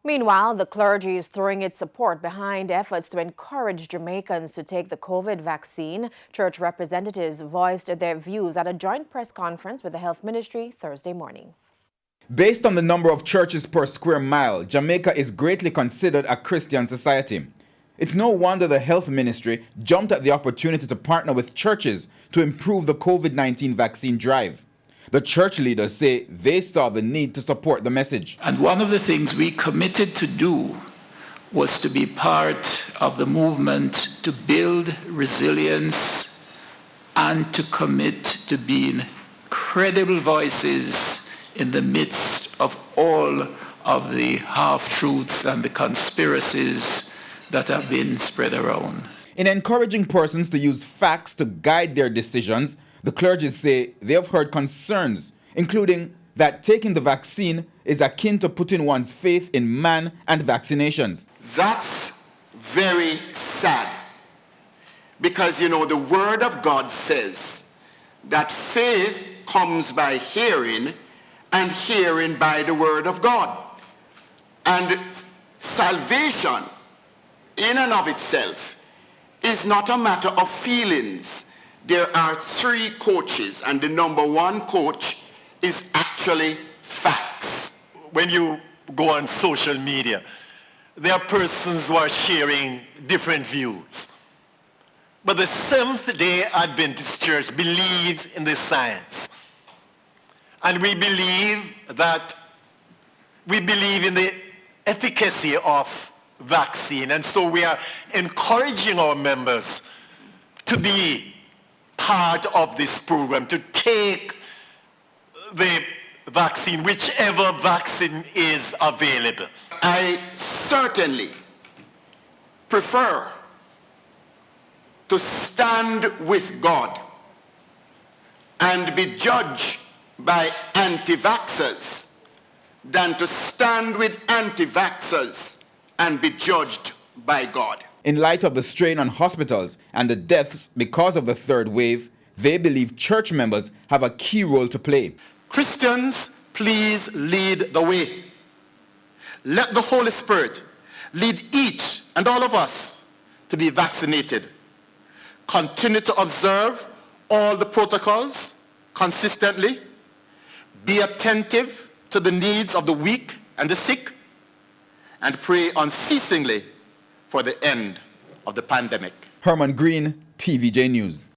Meanwhile, the clergy is throwing its support behind efforts to encourage Jamaicans to take the COVID vaccine. Church representatives voiced their views at a joint press conference with the Health Ministry Thursday morning. Based on the number of churches per square mile, Jamaica is greatly considered a Christian society. It's no wonder the Health Ministry jumped at the opportunity to partner with churches to improve the COVID-19 vaccine drive. The church leaders say they saw the need to support the message. And one of the things we committed to do was to be part of the movement to build resilience and to commit to being credible voices in the midst of all of the half-truths and the conspiracies that have been spread around. In encouraging persons to use facts to guide their decisions, the clergy say they have heard concerns, including that taking the vaccine is akin to putting one's faith in man and vaccinations. That's very sad, because the Word of God says that faith comes by hearing, and hearing by the Word of God. And salvation in and of itself is not a matter of feelings. There are three coaches, and the number one coach is actually facts. When you go on social media, there are persons who are sharing different views. But the Seventh-day Adventist Church believes in the science. And we believe in the efficacy of vaccine. And so we are encouraging our members to be part of this program, to take the vaccine, whichever vaccine is available. I certainly prefer to stand with God and be judged by anti-vaxxers than to stand with anti-vaxxers and be judged by God. In light of the strain on hospitals and the deaths because of the third wave, they believe church members have a key role to play. Christians, please lead the way. Let the Holy Spirit lead each and all of us to be vaccinated. Continue to observe all the protocols consistently. Be attentive to the needs of the weak and the sick, and pray unceasingly for the end of the pandemic. Herman Green, TVJ News.